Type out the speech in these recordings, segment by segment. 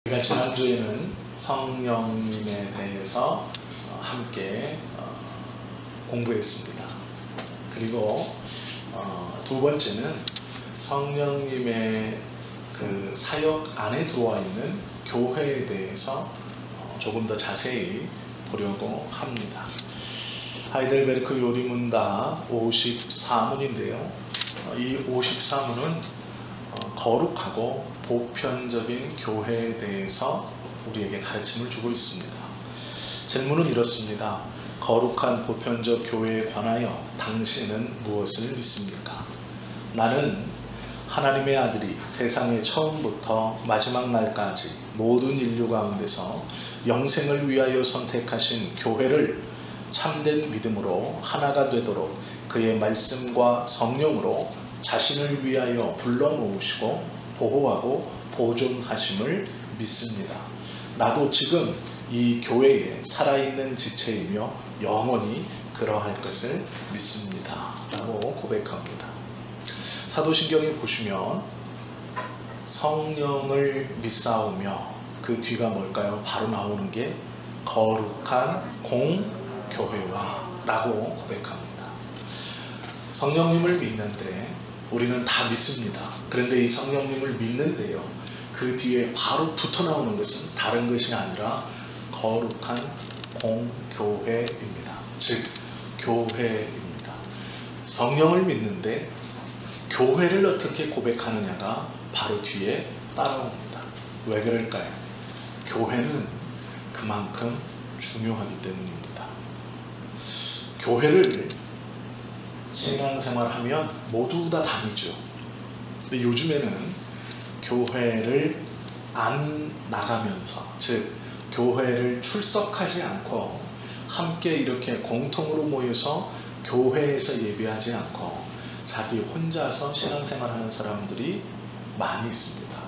우리가 지난주에는 성령님에 대해서 함께 공부했습니다. 그리고 두 번째는 성령님의 그 사역 안에 들어와 있는 교회에 대해서 조금 더 자세히 보려고 합니다. 하이델베르크 요리문답 54문인데요. 이 54문은 거룩하고 보편적인 교회에 대해서 우리에게 가르침을 주고 있습니다. 질문은 이렇습니다. 거룩한 보편적 교회에 관하여 당신은 무엇을 믿습니까? 나는 하나님의 아들이 세상의 처음부터 마지막 날까지 모든 인류 가운데서 영생을 위하여 선택하신 교회를 참된 믿음으로 하나가 되도록 그의 말씀과 성령으로 자신을 위하여 불러모으시고 보호하고 보존하심을 믿습니다. 나도 지금 이 교회에 살아있는 지체이며 영원히 그러할 것을 믿습니다. 라고 고백합니다. 사도신경에 보시면 성령을 믿사오며 그 뒤가 뭘까요? 바로 나오는 게 거룩한 공교회와 라고 고백합니다. 성령님을 믿는데 우리는 다 믿습니다. 그런데 이 성령님을 믿는데요, 그 뒤에 바로 붙어 나오는 것은 다른 것이 아니라 거룩한 공교회입니다. 즉 교회입니다. 성령을 믿는데 교회를 어떻게 고백하느냐가 바로 뒤에 따라옵니다. 왜 그럴까요? 교회는 그만큼 중요하기 때문입니다. 교회를 신앙생활하면 모두 다 다니죠. 근데 요즘에는 교회를 안 나가면서, 즉 교회를 출석하지 않고 함께 이렇게 공통으로 모여서 교회에서 예배하지 않고 자기 혼자서 신앙생활하는 사람들이 많이 있습니다.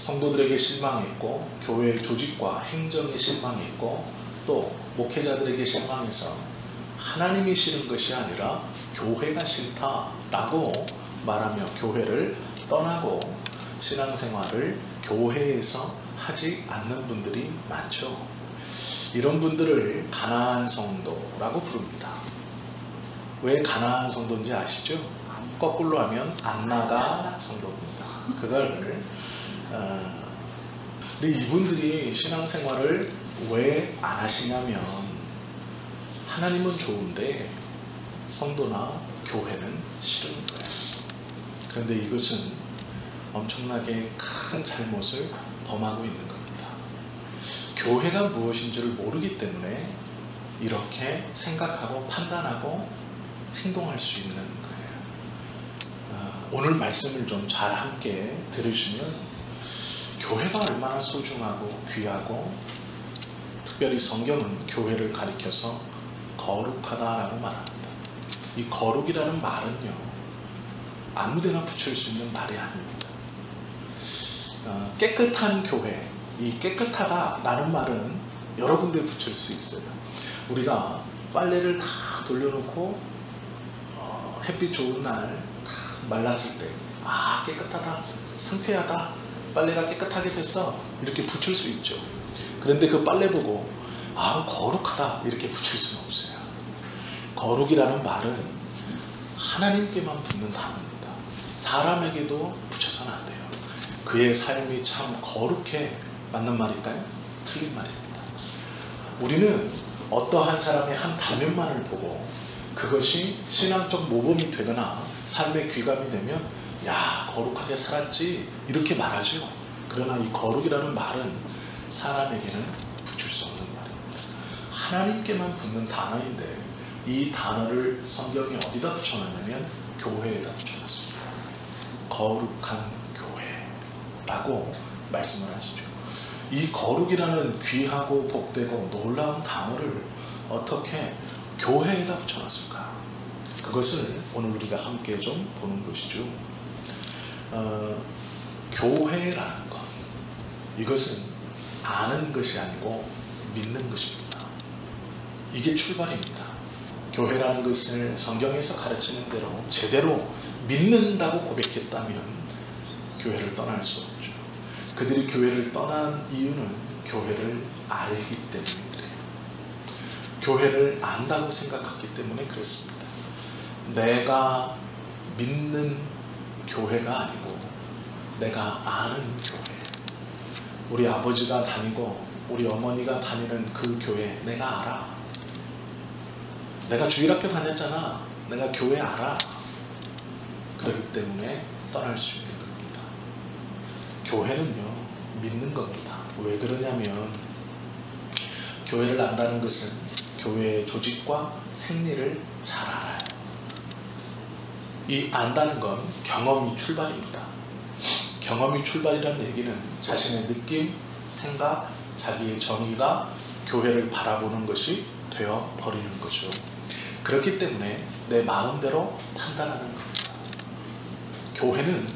성도들에게 실망했고 교회 조직과 행정에 실망했고 또 목회자들에게 실망해서 하나님이 싫은 것이 아니라 교회가 싫다라고 말하며 교회를 떠나고 신앙생활을 교회에서 하지 않는 분들이 많죠. 이런 분들을 가나안 성도라고 부릅니다. 왜 가나안 성도인지 아시죠? 거꾸로 하면 안 나가 성도입니다. 근데 이분들이 신앙생활을 왜 안 하시냐면 하나님은 좋은데 성도나 교회는 싫은 거예요. 그런데 이것은 엄청나게 큰 잘못을 범하고 있는 겁니다. 교회가 무엇인지를 모르기 때문에 이렇게 생각하고 판단하고 행동할 수 있는 거예요. 오늘 말씀을 좀 잘 함께 들으시면 교회가 얼마나 소중하고 귀하고, 특별히 성경은 교회를 가리켜서 거룩하다라고 말합니다. 이 거룩이라는 말은요, 아무데나 붙일 수 있는 말이 아닙니다. 깨끗한 교회, 이 깨끗하다라는 말은 여러 군데 붙일 수 있어요. 우리가 빨래를 다 돌려놓고 햇빛 좋은 날 다 말랐을 때, 깨끗하다, 상쾌하다, 빨래가 깨끗하게 됐어, 이렇게 붙일 수 있죠. 그런데 그 빨래 보고 거룩하다 이렇게 붙일 수는 없어요. 거룩이라는 말은 하나님께만 붙는 단어입니다. 사람에게도 붙여서는 안 돼요. 그의 삶이 참 거룩해, 맞는 말일까요? 틀린 말입니다. 우리는 어떠한 사람의 한 단면만을 보고 그것이 신앙적 모범이 되거나 삶의 귀감이 되면 야, 거룩하게 살았지, 이렇게 말하죠. 그러나 이 거룩이라는 말은 사람에게는 붙일 수 없는 말입니다. 하나님께만 붙는 단어인데 이 단어를 성경이 어디다 붙여놨냐면 교회에다 붙여놨습니다. 거룩한 교회라고 말씀을 하시죠. 이 거룩이라는 귀하고 복되고 놀라운 단어를 어떻게 교회에다 붙여놨을까? 그것을 오늘 우리가 함께 좀 보는 것이죠. 교회라는 것, 이것은 아는 것이 아니고 믿는 것입니다. 이게 출발입니다. 교회라는 것을 성경에서 가르치는 대로 제대로 믿는다고 고백했다면 교회를 떠날 수 없죠. 그들이 교회를 떠난 이유는 교회를 알기 때문에 그래요. 교회를 안다고 생각했기 때문에 그렇습니다. 내가 믿는 교회가 아니고 내가 아는 교회. 우리 아버지가 다니고 우리 어머니가 다니는 그 교회 내가 알아. 내가 주일학교 다녔잖아. 내가 교회 알아. 그렇기 때문에 떠날 수 있는 겁니다. 교회는요, 믿는 겁니다. 왜 그러냐면 교회를 안다는 것은 교회의 조직과 생리를 잘 알아요. 이 안다는 건 경험이 출발입니다. 경험이 출발이라는 얘기는 자신의 느낌, 생각, 자기의 정의가 교회를 바라보는 것이 되어 버리는 거죠. 그렇기 때문에 내 마음대로 판단하는 겁니다. 교회는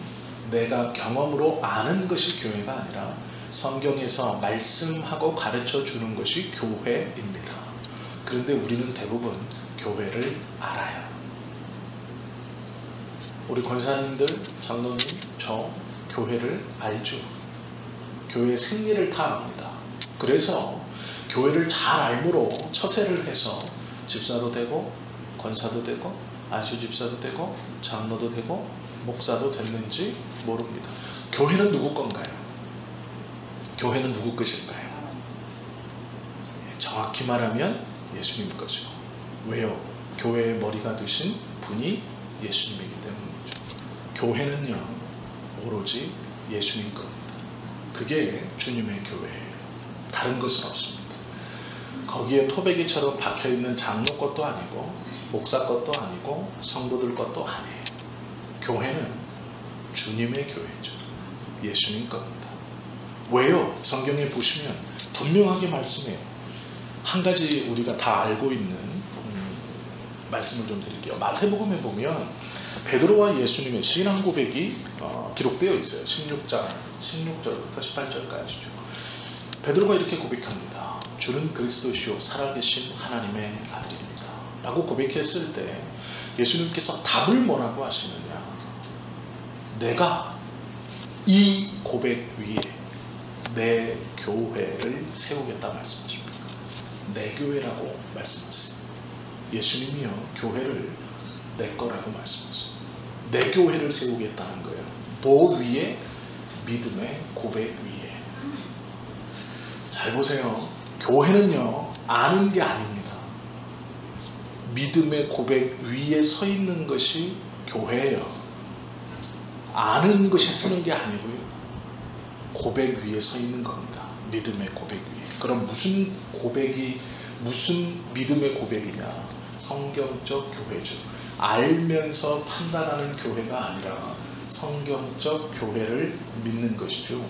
내가 경험으로 아는 것이 교회가 아니라 성경에서 말씀하고 가르쳐 주는 것이 교회입니다. 그런데 우리는 대부분 교회를 알아요. 우리 권사님들, 장로님, 저 교회를 알죠. 교회의 생리를 다 압니다. 그래서 교회를 잘 알므로 처세를 해서 집사도 되고 권사도 되고 안수집사도 되고 장로도 되고 목사도 됐는지 모릅니다. 교회는 누구 건가요? 교회는 누구 것인가요? 정확히 말하면 예수님 거죠. 왜요? 교회의 머리가 되신 분이 예수님이기 때문이죠. 교회는요, 오로지 예수님 겁니다. 그게 주님의 교회예요. 다른 것은 없습니다. 거기에 토백이처럼 박혀있는 장로 것도 아니고 목사 것도 아니고 성도들 것도 아니에요. 교회는 주님의 교회죠. 예수님 겁니다. 왜요? 성경에 보시면 분명하게 말씀해요. 한 가지 우리가 다 알고 있는 말씀을 좀 드릴게요. 마태복음에 보면 베드로와 예수님의 신앙 고백이 기록되어 있어요. 16절부터 18절까지죠. 베드로가 이렇게 고백합니다. 주는 그리스도시요 살아계신 하나님의 아들입니다. 라고 고백했을 때 예수님께서 답을 뭐라고 하시느냐. 내가 이 고백 위에 내 교회를 세우겠다 말씀하십니다. 내 교회라고 말씀하세요. 예수님이요, 교회를 내 거라고 말씀하세요. 내 교회를 세우겠다는 거예요. 뭐 위에? 믿음의 고백 위에. 잘 보세요. 교회는요, 아는 게 아닙니다. 믿음의 고백 위에 서 있는 것이 교회예요. 아는 것이 쓰는 게 아니고요. 고백 위에 서 있는 겁니다. 믿음의 고백 위에. 그럼 무슨 고백이, 무슨 믿음의 고백이냐? 성경적 교회죠. 알면서 판단하는 교회가 아니라 성경적 교회를 믿는 것이죠.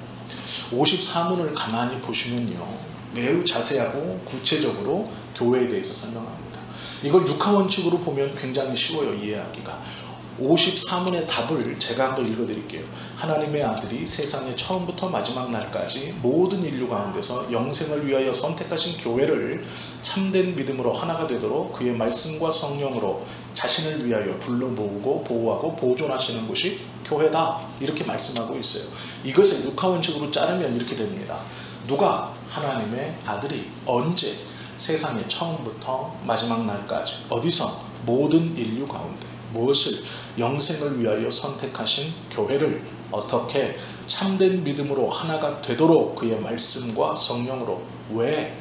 54문을 가만히 보시면요, 매우 자세하고 구체적으로 교회에 대해서 설명합니다. 이걸 육하원칙으로 보면 굉장히 쉬워요, 이해하기가. 54문의 답을 제가 한번 읽어드릴게요. 하나님의 아들이 세상의 처음부터 마지막 날까지 모든 인류 가운데서 영생을 위하여 선택하신 교회를 참된 믿음으로 하나가 되도록 그의 말씀과 성령으로 자신을 위하여 불러 모으고 보호하고 보존하시는 곳이 교회다. 이렇게 말씀하고 있어요. 이것을 육하원칙으로 자르면 이렇게 됩니다. 누가? 하나님의 아들이 언제? 세상의 처음부터 마지막 날까지. 어디서? 모든 인류 가운데. 무엇을? 영생을 위하여 선택하신 교회를 어떻게? 참된 믿음으로 하나가 되도록 그의 말씀과 성령으로. 왜?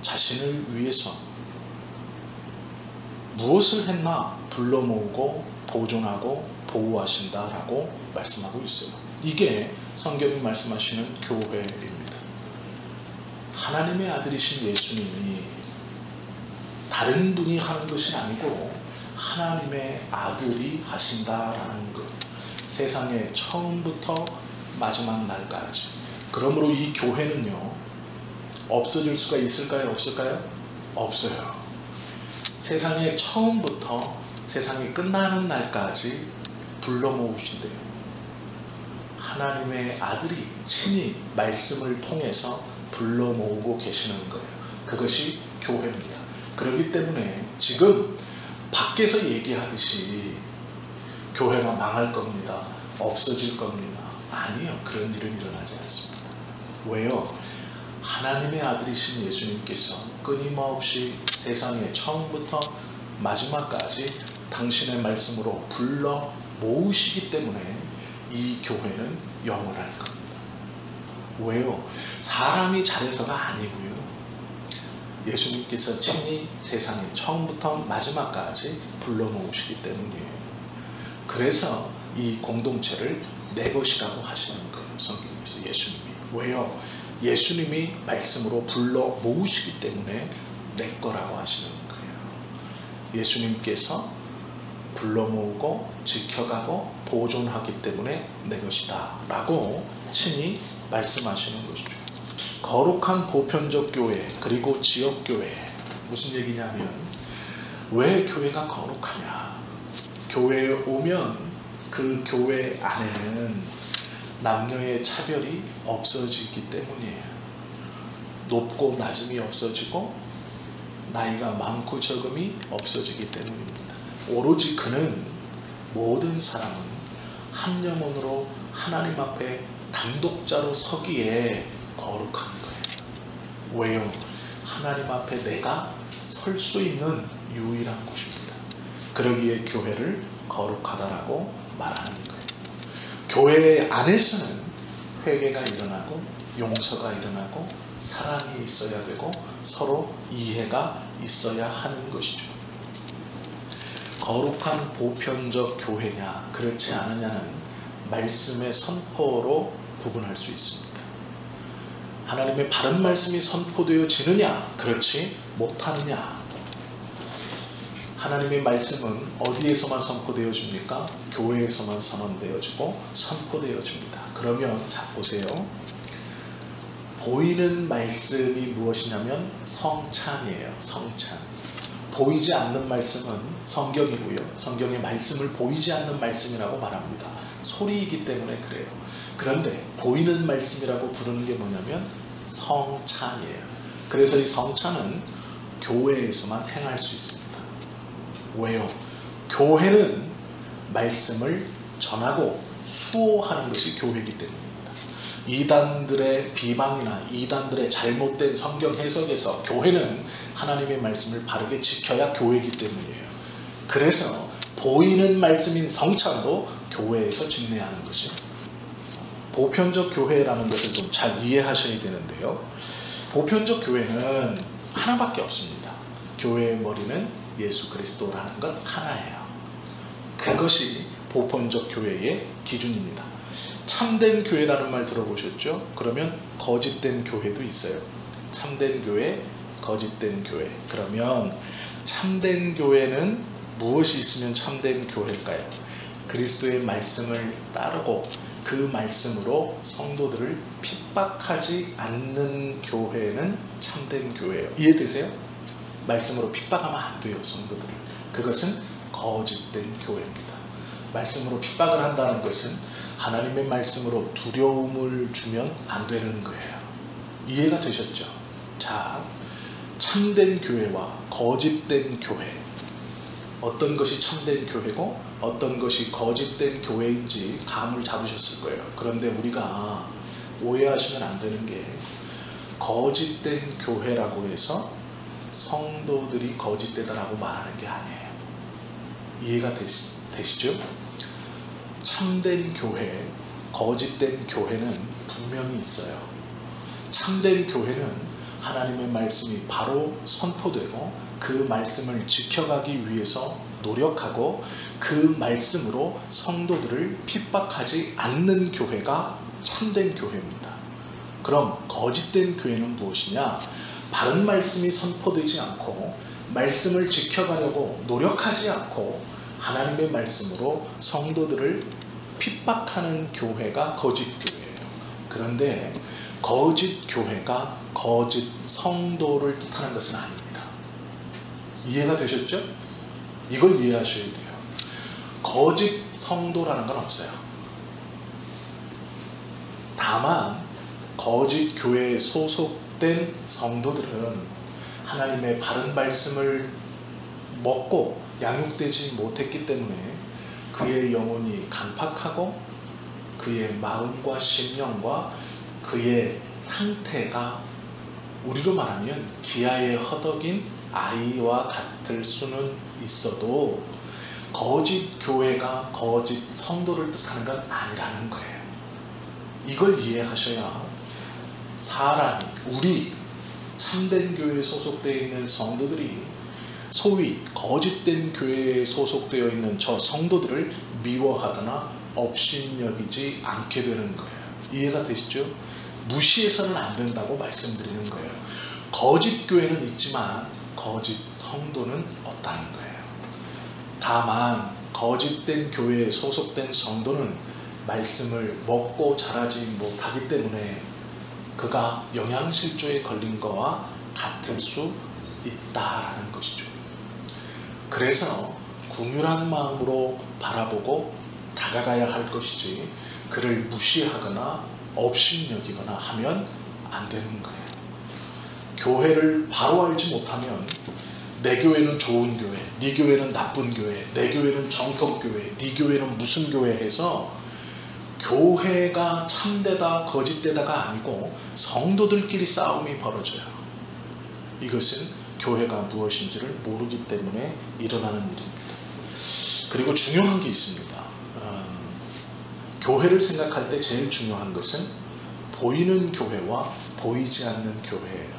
자신을 위해서 무엇을 했나? 불러 모으고 보존하고 보호하신다라고 말씀하고 있어요. 이게 성경이 말씀하시는 교회입니다. 하나님의 아들이신 예수님이 다른 분이 하는 것이 아니고 하나님의 아들이 하신다라는 것. 세상의 처음부터 마지막 날까지. 그러므로 이 교회는요, 없어질 수가 있을까요? 없을까요? 없어요. 세상의 처음부터 세상이 끝나는 날까지 불러 모으신대요. 하나님의 아들이 친히 말씀을 통해서 불러 모으고 계시는 거예요. 그것이 교회입니다. 그렇기 때문에 지금 밖에서 얘기하듯이 교회가 망할 겁니다. 없어질 겁니다. 아니요. 그런 일은 일어나지 않습니다. 왜요? 하나님의 아들이신 예수님께서 끊임없이 세상에 처음부터 마지막까지 당신의 말씀으로 불러 모으시기 때문에 이 교회는 영원할 겁니다. 왜요? 사람이 잘해서가 아니고요. 예수님께서 친히 세상에 처음부터 마지막까지 불러 모으시기 때문이에요. 그래서 이 공동체를 내 것이라고 하시는 거예요. 성경에서 예수님이. 왜요? 예수님이 말씀으로 불러 모으시기 때문에 내 거라고 하시는 거예요. 예수님께서 불러 모으고 지켜가고 보존하기 때문에 내 것이다 라고 친히 말씀하시는 것이죠. 거룩한 보편적 교회 그리고 지역교회, 무슨 얘기냐면 왜 교회가 거룩하냐, 교회에 오면 그 교회 안에는 남녀의 차별이 없어지기 때문이에요. 높고 낮음이 없어지고 나이가 많고 적음이 없어지기 때문입니다. 오로지 그는 모든 사람은 한 영혼으로 하나님 앞에 단독자로 서기에 거룩한 거예요. 왜요? 하나님 앞에 내가 설 수 있는 유일한 곳입니다. 그러기에 교회를 거룩하다라고 말하는 거예요. 교회 안에서는 회개가 일어나고 용서가 일어나고 사랑이 있어야 되고 서로 이해가 있어야 하는 것이죠. 거룩한 보편적 교회냐 그렇지 않느냐는 말씀의 선포로 구분할 수 있습니다. 하나님의 바른 말씀이 선포되어지느냐 그렇지 못하느냐. 하나님의 말씀은 어디에서만 선포되어집니까? 교회에서만 선언되어지고 선포되어집니다. 그러면 자 보세요. 보이는 말씀이 무엇이냐면 성찬이에요. 성찬. 보이지 않는 말씀은 성경이고요. 성경의 말씀을 보이지 않는 말씀이라고 말합니다. 소리이기 때문에 그래요. 그런데 보이는 말씀이라고 부르는 게 뭐냐면 성찬이에요. 그래서 이 성찬은 교회에서만 행할 수 있습니다. 왜요? 교회는 말씀을 전하고 수호하는 것이 교회이기 때문입니다. 이단들의 비방이나 이단들의 잘못된 성경 해석에서 교회는 하나님의 말씀을 바르게 지켜야 교회이기 때문이에요. 그래서 보이는 말씀인 성찬도 교회에서 집례하는 것이요. 보편적 교회라는 것을 좀 잘 이해하셔야 되는데요. 보편적 교회는 하나밖에 없습니다. 교회의 머리는 예수 그리스도라는 건 하나예요. 그것이 보편적 교회의 기준입니다. 참된 교회라는 말 들어보셨죠? 그러면 거짓된 교회도 있어요. 참된 교회, 거짓된 교회. 그러면 참된 교회는 무엇이 있으면 참된 교회일까요? 그리스도의 말씀을 따르고 그 말씀으로 성도들을 핍박하지 않는 교회는 참된 교회예요. 이해되세요? 말씀으로 핍박하면 안 돼요, 성도들을. 그것은 거짓된 교회입니다. 말씀으로 핍박을 한다는 것은 하나님의 말씀으로 두려움을 주면 안 되는 거예요. 이해가 되셨죠? 자, 참된 교회와 거짓된 교회, 어떤 것이 참된 교회고 어떤 것이 거짓된 교회인지 감을 잡으셨을 거예요. 그런데 우리가 오해하시면 안 되는 게 거짓된 교회라고 해서 성도들이 거짓되다라고 말하는 게 아니에요. 이해가 되시죠? 참된 교회, 거짓된 교회는 분명히 있어요. 참된 교회는 하나님의 말씀이 바로 선포되고 그 말씀을 지켜가기 위해서 노력하고 그 말씀으로 성도들을 핍박하지 않는 교회가 참된 교회입니다. 그럼 거짓된 교회는 무엇이냐? 바른 말씀이 선포되지 않고 말씀을 지켜가려고 노력하지 않고 하나님의 말씀으로 성도들을 핍박하는 교회가 거짓 교회예요. 그런데 거짓 교회가 거짓 성도를 뜻하는 것은 아닙니다. 이해가 되셨죠? 이걸 이해하셔야 돼요. 거짓 성도라는 건 없어요. 다만 거짓 교회에 소속된 성도들은 하나님의 바른 말씀을 먹고 양육되지 못했기 때문에 그의 영혼이 강팍하고 그의 마음과 심령과 그의 상태가 우리로 말하면 기아에 허덕인 아이와 같을 수는 있어도 거짓 교회가 거짓 성도를 뜻하는 건 아니라는 거예요. 이걸 이해하셔야 사람이, 우리 참된 교회에 소속되어 있는 성도들이 소위 거짓된 교회에 소속되어 있는 저 성도들을 미워하거나 업신여기지 않게 되는 거예요. 이해가 되시죠? 무시해서는 안 된다고 말씀드리는 거예요. 거짓 교회는 있지만 거짓 성도는 없다는 거예요. 다만 거짓된 교회에 소속된 성도는 말씀을 먹고 자라지 못하기 때문에 그가 영양실조에 걸린 거와 같을 수 있다라는 것이죠. 그래서 긍휼한 마음으로 바라보고 다가가야 할 것이지 그를 무시하거나 업신여기거나 하면 안 되는 거예요. 교회를 바로 알지 못하면 내 교회는 좋은 교회, 네 교회는 나쁜 교회, 내 교회는 정통교회, 네 교회는 무슨 교회 해서 교회가 참되다 거짓되다가 아니고 성도들끼리 싸움이 벌어져요. 이것은 교회가 무엇인지를 모르기 때문에 일어나는 일입니다. 그리고 중요한 게 있습니다. 교회를 생각할 때 제일 중요한 것은 보이는 교회와 보이지 않는 교회예요.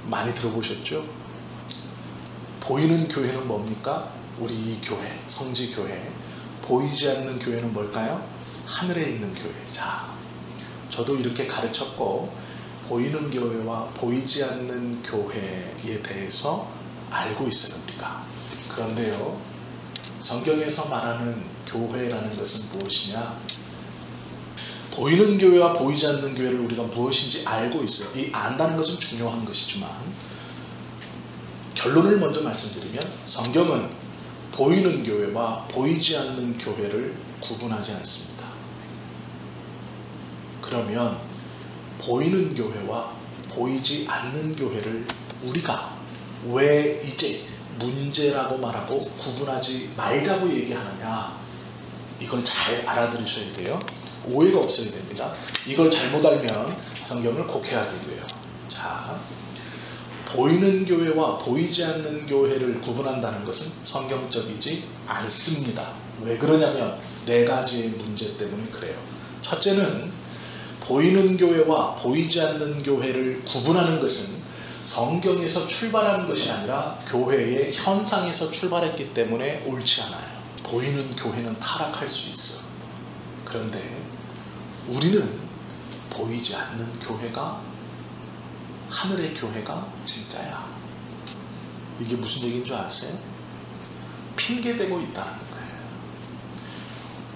많이 들어보셨죠? 보이는 교회는 뭡니까? 우리 이 교회, 성지교회. 보이지 않는 교회는 뭘까요? 하늘에 있는 교회. 자, 저도 이렇게 가르쳤고 보이는 교회와 보이지 않는 교회에 대해서 알고 있어요, 우리가. 그런데요, 성경에서 말하는 교회라는 것은 무엇이냐? 보이는 교회와 보이지 않는 교회를 우리가 무엇인지 알고 있어요. 이 안다는 것은 중요한 것이지만 결론을 먼저 말씀드리면 성경은 보이는 교회와 보이지 않는 교회를 구분하지 않습니다. 그러면 보이는 교회와 보이지 않는 교회를 우리가 왜 이제 문제라고 말하고 구분하지 말자고 얘기하느냐, 이걸 잘 알아들으셔야 돼요. 오해가 없어야 됩니다. 이걸 잘못 알면 성경을 곡해하게 돼요. 자, 보이는 교회와 보이지 않는 교회를 구분한다는 것은 성경적이지 않습니다. 왜 그러냐면 네 가지의 문제 때문에 그래요. 첫째는 보이는 교회와 보이지 않는 교회를 구분하는 것은 성경에서 출발한 것이 아니라 교회의 현상에서 출발했기 때문에 옳지 않아요. 보이는 교회는 타락할 수 있어. 그런데 우리는 보이지 않는 교회가, 하늘의 교회가 진짜야. 이게 무슨 얘기인 줄 아세요? 핑계대고 있다는 거예요.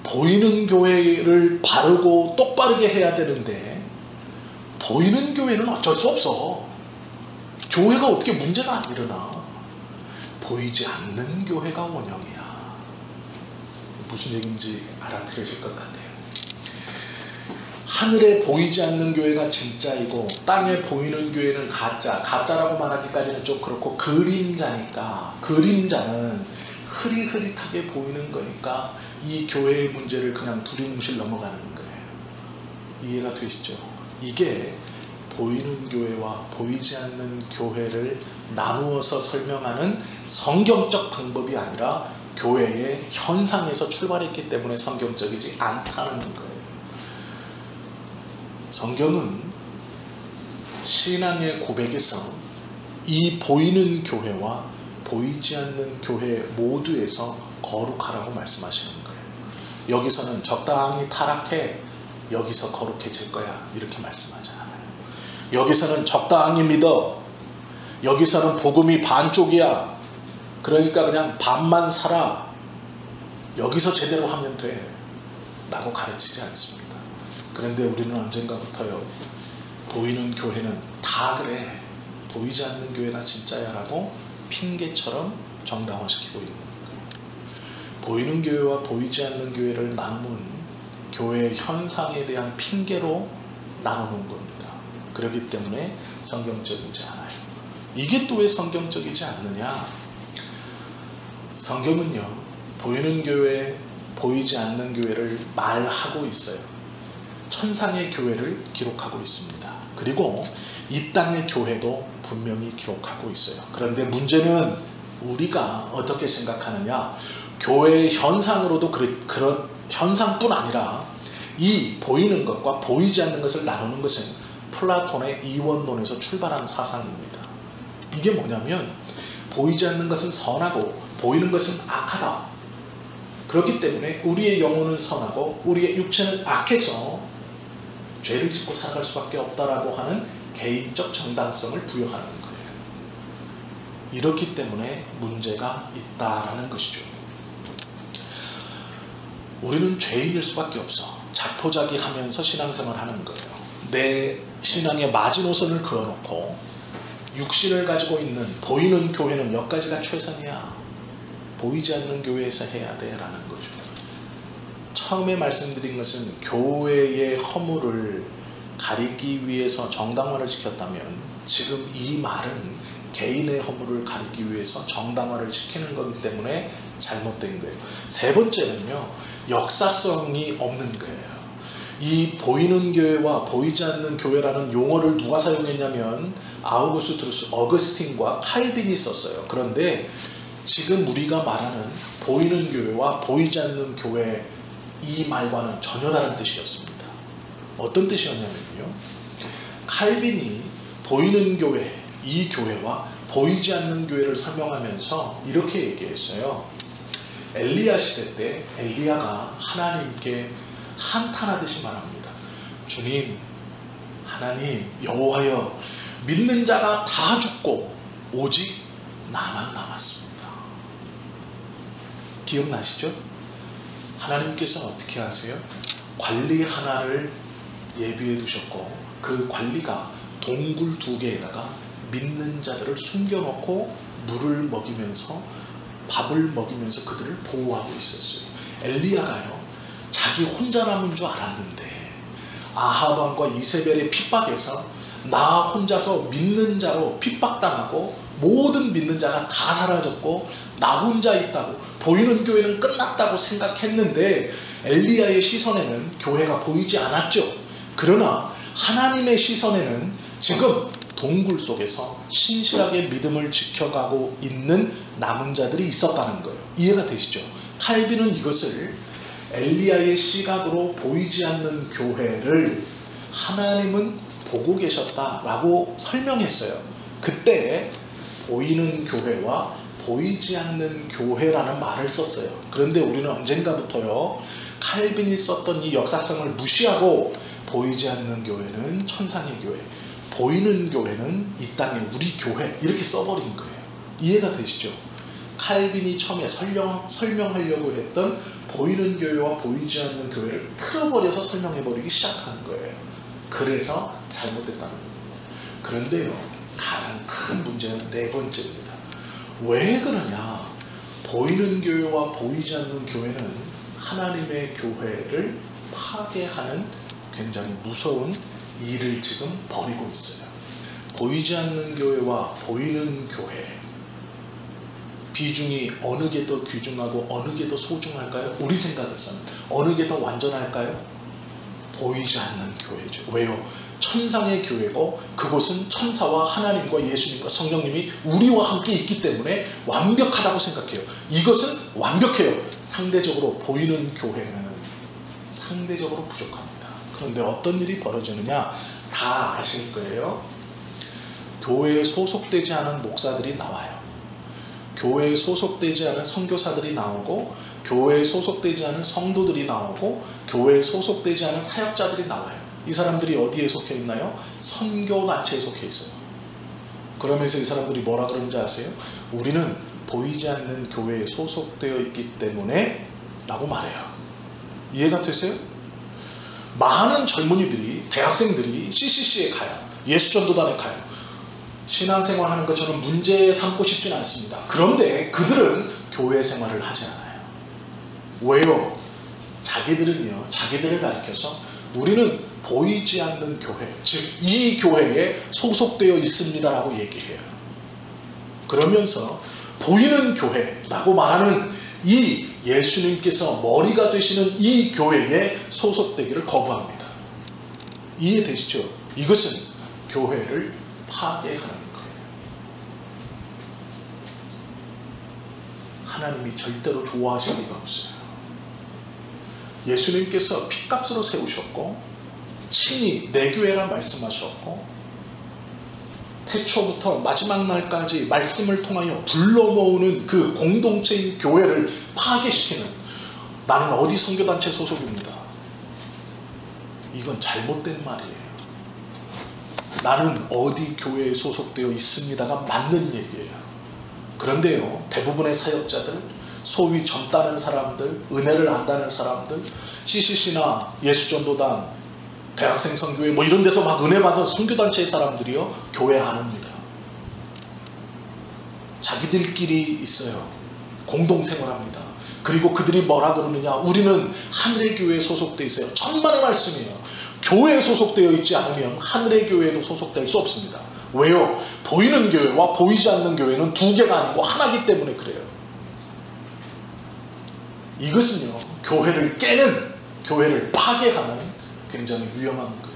보이는 교회를 바르고 똑바르게 해야 되는데 보이는 교회는 어쩔 수 없어. 교회가 어떻게 문제가 안 일어나. 보이지 않는 교회가 원형이야. 무슨 얘기인지 알아들으실 것 같아요. 하늘에 보이지 않는 교회가 진짜이고 땅에 보이는 교회는 가짜. 가짜라고 말하기까지는 좀 그렇고 그림자니까, 그림자는 흐릿흐릿하게 보이는 거니까 이 교회의 문제를 그냥 두리뭉실 넘어가는 거예요. 이해가 되시죠? 이게 보이는 교회와 보이지 않는 교회를 나누어서 설명하는 성경적 방법이 아니라 교회의 현상에서 출발했기 때문에 성경적이지 않다는 거예요. 성경은 신앙의 고백에서 이 보이는 교회와 보이지 않는 교회 모두에서 거룩하라고 말씀하시는 거예요. 여기서는 적당히 타락해, 여기서 거룩해질 거야, 이렇게 말씀하지 않아요. 여기서는 적당히 믿어, 여기서는 복음이 반쪽이야, 그러니까 그냥 반만 살아, 여기서 제대로 하면 돼 라고 가르치지 않습니다. 그런데 우리는 언젠가부터요, 보이는 교회는 다 그래, 보이지 않는 교회가 진짜야 라고 핑계처럼 정당화시키고 있는 거예요. 보이는 교회와 보이지 않는 교회를 나누는 교회의 현상에 대한 핑계로 나누는 겁니다. 그렇기 때문에 성경적이지 않아요. 이게 또 왜 성경적이지 않느냐? 성경은요, 보이는 교회, 보이지 않는 교회를 말하고 있어요. 천상의 교회를 기록하고 있습니다. 그리고 이 땅의 교회도 분명히 기록하고 있어요. 그런데 문제는 우리가 어떻게 생각하느냐. 교회의 현상으로도 그런 현상뿐 아니라 이 보이는 것과 보이지 않는 것을 나누는 것은 플라톤의 이원론에서 출발한 사상입니다. 이게 뭐냐면 보이지 않는 것은 선하고 보이는 것은 악하다. 그렇기 때문에 우리의 영혼은 선하고 우리의 육체는 악해서 죄를 짓고 살아갈 수밖에 없다라고 하는 개인적 정당성을 부여하는 거예요. 이렇기 때문에 문제가 있다라는 것이죠. 우리는 죄인일 수밖에 없어. 자포자기 하면서 신앙생활 하는 거예요. 내 신앙의 마지노선을 그어놓고 육신을 가지고 있는 보이는 교회는 여기까지가 최선이야. 보이지 않는 교회에서 해야 돼 라는 거죠. 처음에 말씀드린 것은 교회의 허물을 가리기 위해서 정당화를 시켰다면 지금 이 말은 개인의 허물을 가리기 위해서 정당화를 시키는 거기 때문에 잘못된 거예요. 세 번째는요, 역사성이 없는 거예요. 이 보이는 교회와 보이지 않는 교회라는 용어를 누가 사용했냐면 아우구스투스, 어거스틴과 칼빈이 썼어요. 그런데 지금 우리가 말하는 보이는 교회와 보이지 않는 교회, 이 말과는 전혀 다른 뜻이었습니다. 어떤 뜻이었냐면요, 칼빈이 보이는 교회, 이 교회와 보이지 않는 교회를 설명하면서 이렇게 얘기했어요. 엘리야 시대 때 엘리야가 하나님께 한탄하듯이 말합니다. 주님, 하나님, 여호와여, 믿는 자가 다 죽고 오직 나만 남았습니다. 기억나시죠? 하나님께서 어떻게 하세요? 관리 하나를 예비해 두셨고 그 관리가 동굴 2개에다가 믿는 자들을 숨겨놓고 물을 먹이면서 밥을 먹이면서 그들을 보호하고 있었어요. 엘리야가요, 자기 혼자 남은 줄 알았는데 아합 왕과 이세벨의 핍박에서 나 혼자서 믿는 자로 핍박당하고 모든 믿는 자가 다 사라졌고 나 혼자 있다고, 보이는 교회는 끝났다고 생각했는데 엘리야의 시선에는 교회가 보이지 않았죠. 그러나 하나님의 시선에는 지금 동굴 속에서 신실하게 믿음을 지켜가고 있는 남은 자들이 있었다는 거예요. 이해가 되시죠? 칼빈은 이것을 엘리야의 시각으로 보이지 않는 교회를 하나님은 보고 계셨다라고 설명했어요. 그때 보이는 교회와 보이지 않는 교회라는 말을 썼어요. 그런데 우리는 언젠가부터요, 칼빈이 썼던 이 역사성을 무시하고 보이지 않는 교회는 천상의 교회, 보이는 교회는 이 땅의 우리 교회, 이렇게 써버린 거예요. 이해가 되시죠? 칼빈이 처음에 설명하려고 했던 보이는 교회와 보이지 않는 교회를 틀어버려서 설명해버리기 시작한 거예요. 그래서 잘못됐다는 겁니다. 그런데요, 가장 큰 문제는 네 번째입니다. 왜 그러냐? 보이는 교회와 보이지 않는 교회는 하나님의 교회를 파괴하는 굉장히 무서운 일을 지금 벌이고 있어요. 보이지 않는 교회와 보이는 교회, 비중이 어느 게 더 귀중하고 어느 게 더 소중할까요? 우리 생각에서는 어느 게 더 완전할까요? 보이지 않는 교회죠. 왜요? 천상의 교회고 그곳은 천사와 하나님과 예수님과 성령님이 우리와 함께 있기 때문에 완벽하다고 생각해요. 이것은 완벽해요. 상대적으로 보이는 교회는 상대적으로 부족합니다. 그런데 어떤 일이 벌어지느냐 다 아실 거예요. 교회에 소속되지 않은 목사들이 나와요. 교회에 소속되지 않은 선교사들이 나오고, 교회에 소속되지 않은 성도들이 나오고, 교회에 소속되지 않은 사역자들이 나와요. 이 사람들이 어디에 속해 있나요? 선교단체에 속해 있어요. 그러면서 이 사람들이 뭐라 그러는지 아세요? 우리는 보이지 않는 교회에 소속되어 있기 때문에 라고 말해요. 이해가 되세요? 많은 젊은이들이, 대학생들이 CCC에 가요. 예수전도단에 가요. 신앙생활하는 것처럼 문제 삼고 싶지는 않습니다. 그런데 그들은 교회 생활을 하지 않아요. 왜요? 자기들은요, 자기들을 가리켜서 우리는 보이지 않는 교회, 즉 이 교회에 소속되어 있습니다라고 얘기해요. 그러면서 보이는 교회라고 말하는 이 예수님께서 머리가 되시는 이 교회에 소속되기를 거부합니다. 이해되시죠? 이것은 교회를 파괴하는 거예요. 하나님이 절대로 좋아하실 리가 없어요. 예수님께서 핏값으로 세우셨고 친히 내 교회라 말씀하셨고 태초부터 마지막 날까지 말씀을 통하여 불러 모으는 그 공동체인 교회를 파괴시키는, 나는 어디 선교단체 소속입니다, 이건 잘못된 말이에요. 나는 어디 교회에 소속되어 있습니다가 맞는 얘기예요. 그런데요, 대부분의 사역자들, 소위 젊다는 사람들, 은혜를 안다는 사람들, CCC나 예수전도단, 대학생 선교회 뭐 이런 데서 막 은혜 받은 선교단체의 사람들이요, 교회 안 옵니다. 자기들끼리 있어요. 공동생활합니다. 그리고 그들이 뭐라 그러느냐, 우리는 하늘의 교회에 소속되어 있어요. 천만의 말씀이에요. 교회에 소속되어 있지 않으면 하늘의 교회에도 소속될 수 없습니다. 왜요? 보이는 교회와 보이지 않는 교회는 두 개가 아니고 하나이기 때문에 그래요. 이것은요, 교회를 깨는, 교회를 파괴하는 굉장히 위험한 거예요.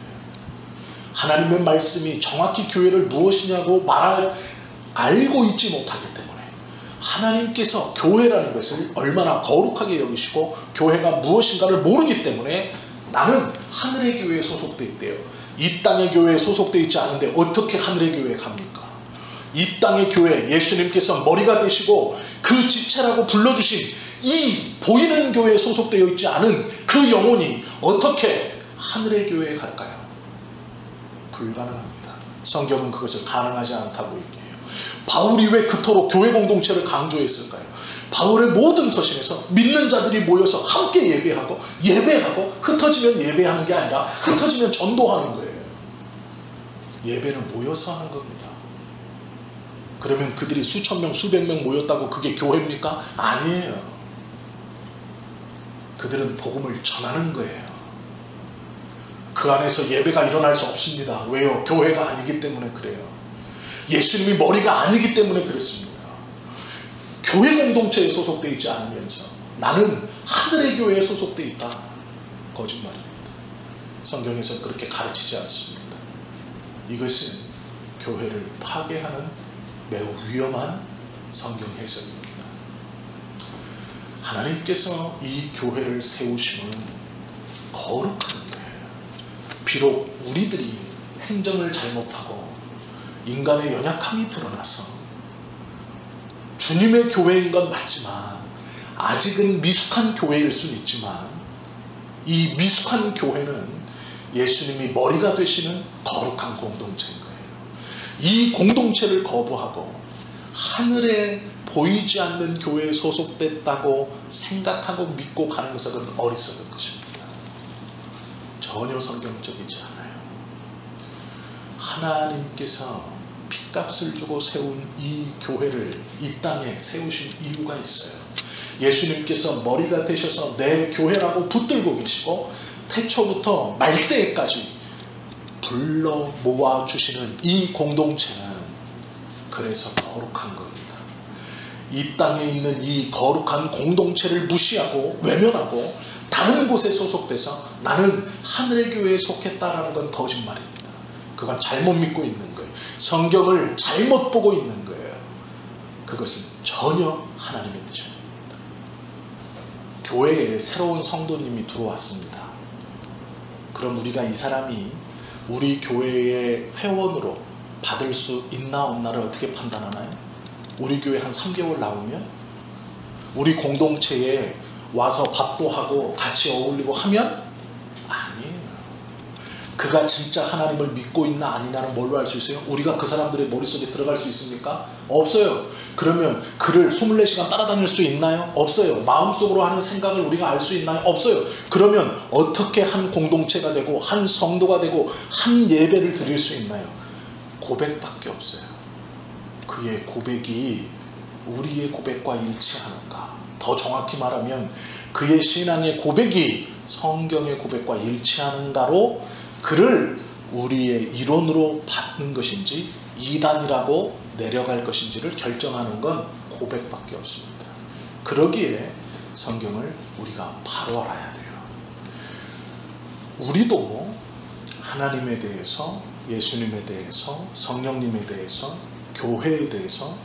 하나님의 말씀이 정확히 교회를 무엇이냐고 알고 있지 못하기 때문에, 하나님께서 교회라는 것을 얼마나 거룩하게 여기시고 교회가 무엇인가를 모르기 때문에 나는 하늘의 교회에 소속되어 있대요. 이 땅의 교회에 소속되어 있지 않은데 어떻게 하늘의 교회에 갑니까? 이 땅의 교회, 예수님께서 머리가 되시고 그 지체라고 불러주신 이 보이는 교회에 소속되어 있지 않은 그 영혼이 어떻게 하늘의 교회에 갈까요? 불가능합니다. 성경은 그것을 가능하지 않다고 얘기해요. 바울이 왜 그토록 교회 공동체를 강조했을까요? 바울의 모든 서신에서 믿는 자들이 모여서 함께 예배하고 흩어지면 예배하는 게 아니라 흩어지면 전도하는 거예요. 예배는 모여서 하는 겁니다. 그러면 그들이 수천 명, 수백 명 모였다고 그게 교회입니까? 아니에요. 그들은 복음을 전하는 거예요. 그 안에서 예배가 일어날 수 없습니다. 왜요? 교회가 아니기 때문에 그래요. 예수님이 머리가 아니기 때문에 그렇습니다. 교회 공동체에 소속되어 있지 않으면서 나는 하늘의 교회에 소속되어 있다, 거짓말입니다. 성경에서 그렇게 가르치지 않습니다. 이것은 교회를 파괴하는 매우 위험한 성경 해석입니다. 하나님께서 이 교회를 세우심은 거룩한 거예요. 비록 우리들이 행정을 잘못하고 인간의 연약함이 드러나서 주님의 교회인 건 맞지만 아직은 미숙한 교회일 수는 있지만, 이 미숙한 교회는 예수님이 머리가 되시는 거룩한 공동체인 거예요. 이 공동체를 거부하고 하늘에 보이지 않는 교회에 소속됐다고 생각하고 믿고 가는 것은 어리석은 것입니다. 전혀 성경적이지 않아요. 하나님께서 핏값을 주고 세운 이 교회를 이 땅에 세우신 이유가 있어요. 예수님께서 머리가 되셔서 내 교회라고 붙들고 계시고 태초부터 말세에까지 불러 모아주시는 이 공동체는 그래서 거룩한 겁니다. 이 땅에 있는 이 거룩한 공동체를 무시하고 외면하고 다른 곳에 소속돼서 나는 하늘의 교회에 속했다라는 건 거짓말입니다. 그건 잘못 믿고 있는 거예요. 성경을 잘못 보고 있는 거예요. 그것은 전혀 하나님의 뜻이 아닙니다. 교회에 새로운 성도님이 들어왔습니다. 그럼 우리가 이 사람이 우리 교회의 회원으로 받을 수 있나 없나를 어떻게 판단하나요? 우리 교회 한 3개월 나오면 우리 공동체에 와서 밥도 하고 같이 어울리고 하면 아니에요. 그가 진짜 하나님을 믿고 있나 아니냐는 뭘로 알 수 있어요? 우리가 그 사람들의 머릿속에 들어갈 수 있습니까? 없어요. 그러면 그를 24시간 따라다닐 수 있나요? 없어요. 마음속으로 하는 생각을 우리가 알 수 있나요? 없어요. 그러면 어떻게 한 공동체가 되고 한 성도가 되고 한 예배를 드릴 수 있나요? 고백밖에 없어요. 그의 고백이 우리의 고백과 일치하는가? 더 정확히 말하면 그의 신앙의 고백이 성경의 고백과 일치하는가로 그를 우리의 이론으로 받는 것인지 이단이라고 내려갈 것인지를 결정하는 건 고백밖에 없습니다. 그러기에 성경을 우리가 바로 알아야 돼요. 우리도 하나님에 대해서, 예수님에 대해서, 성령님에 대해서, 교회에 대해서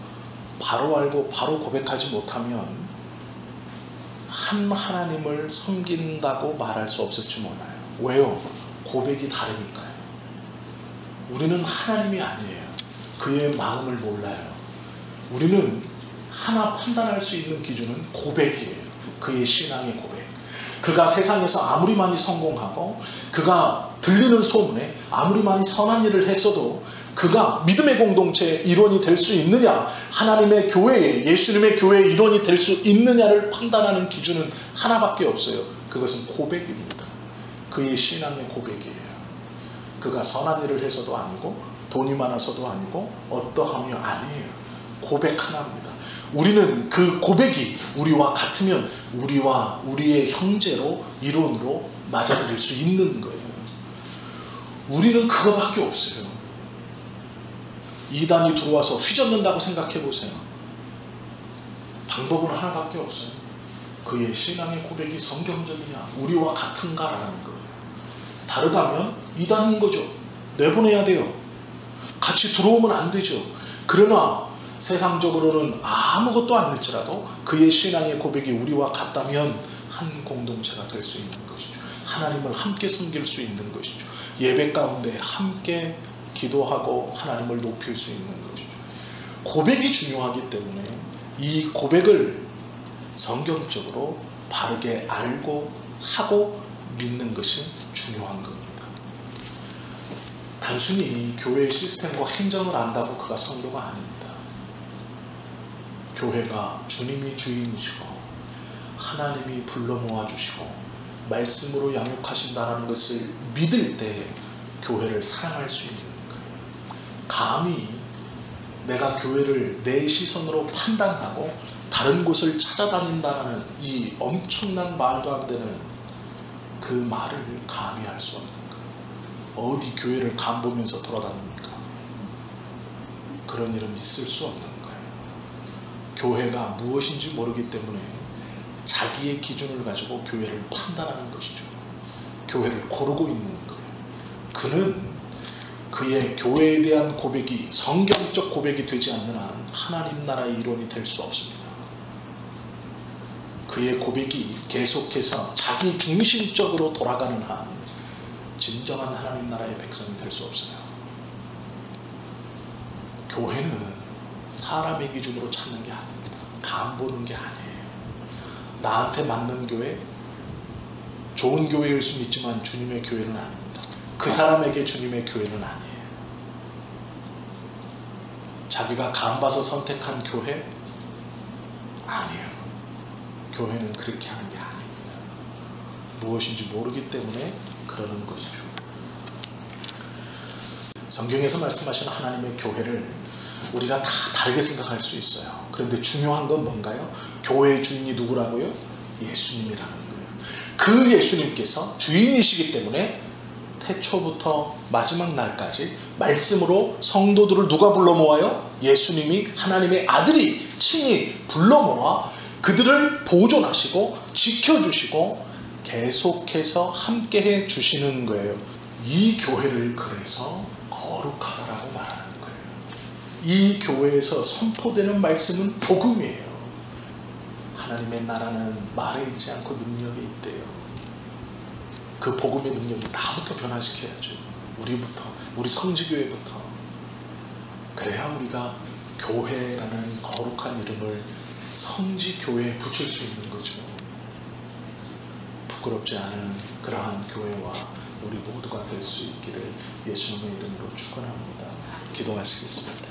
바로 알고 바로 고백하지 못하면 한 하나님을 섬긴다고 말할 수 없을지 몰라요. 왜요? 고백이 다르니까요. 우리는 하나님이 아니에요. 그의 마음을 몰라요. 우리는 하나 판단할 수 있는 기준은 고백이에요. 그의 신앙의 고백. 그가 세상에서 아무리 많이 성공하고 그가 들리는 소문에 아무리 많이 선한 일을 했어도 그가 믿음의 공동체의 일원이 될 수 있느냐, 하나님의 교회에, 예수님의 교회의 일원이 될 수 있느냐를 판단하는 기준은 하나밖에 없어요. 그것은 고백입니다. 그의 신앙의 고백이에요. 그가 선한 일을 해서도 아니고 돈이 많아서도 아니고 어떠하며 아니에요. 고백 하나입니다. 우리는 그 고백이 우리와 같으면 우리와 우리의 형제로, 일원으로 맞아들일 수 있는 거예요. 우리는 그거밖에 없어요. 이단이 들어와서 휘젓는다고 생각해 보세요. 방법은 하나밖에 없어요. 그의 신앙의 고백이 성경적이냐, 우리와 같은가라는 거예요. 다르다면 이단인 거죠. 내보내야 돼요. 같이 들어오면 안 되죠. 그러나 세상적으로는 아무것도 아닐지라도 그의 신앙의 고백이 우리와 같다면 한 공동체가 될 수 있는 것이죠. 하나님을 함께 섬길 수 있는 것이죠. 예배 가운데 함께 기도하고 하나님을 높일 수 있는 것이죠. 고백이 중요하기 때문에 이 고백을 성경적으로 바르게 알고 하고 믿는 것이 중요한 겁니다. 단순히 교회의 시스템과 행정을 안다고 그가 성도가 아닙니다. 교회가 주님이 주인이시고 하나님이 불러 모아주시고 말씀으로 양육하신다는 것을 믿을 때 교회를 사랑할 수 있는 거예요. 감히 내가 교회를 내 시선으로 판단하고 다른 곳을 찾아다닌다는 이 엄청난 말도 안 되는 그 말을 감히 할 수 없는 거예요. 어디 교회를 간보면서 돌아다닙니까? 그런 일은 있을 수 없는 거예요. 교회가 무엇인지 모르기 때문에 자기의 기준을 가지고 교회를 판단하는 것이죠. 교회를 고르고 있는 거예요. 그는 그의 교회에 대한 고백이 성경적 고백이 되지 않는 한 하나님 나라의 일원이 될 수 없습니다. 그의 고백이 계속해서 자기 중심적으로 돌아가는 한 진정한 하나님 나라의 백성이 될 수 없어요. 교회는 사람의 기준으로 찾는 게 아닙니다. 간 보는 게 아니에요. 나한테 맞는 교회, 좋은 교회일 수는 있지만 주님의 교회는 아닙니다. 그 사람에게 주님의 교회는 아니에요. 자기가 간 봐서 선택한 교회? 아니에요. 교회는 그렇게 하는 게 아닙니다. 무엇인지 모르기 때문에 그러는 것이죠. 성경에서 말씀하시는 하나님의 교회를 우리가 다 다르게 생각할 수 있어요. 그런데 중요한 건 뭔가요? 교회의 주인이 누구라고요? 예수님이라는 거예요. 그 예수님께서 주인이시기 때문에 태초부터 마지막 날까지 말씀으로 성도들을 누가 불러 모아요? 예수님이, 하나님의 아들이 친히 불러 모아 그들을 보존하시고 지켜주시고 계속해서 함께해 주시는 거예요. 이 교회를 그래서 거룩하다라고 말하는 거예요. 이 교회에서 선포되는 말씀은 복음이에요. 하나님의 나라는 말에 있지 않고 능력에 있대요. 그 복음의 능력이 나부터 변화시켜야죠. 우리부터, 우리 성지교회부터. 그래야 우리가 교회라는 거룩한 이름을 성지교회에 붙일 수 있는 거죠. 부끄럽지 않은 그러한 교회와 우리 모두가 될 수 있기를 예수님의 이름으로 축원합니다. 기도하시겠습니다.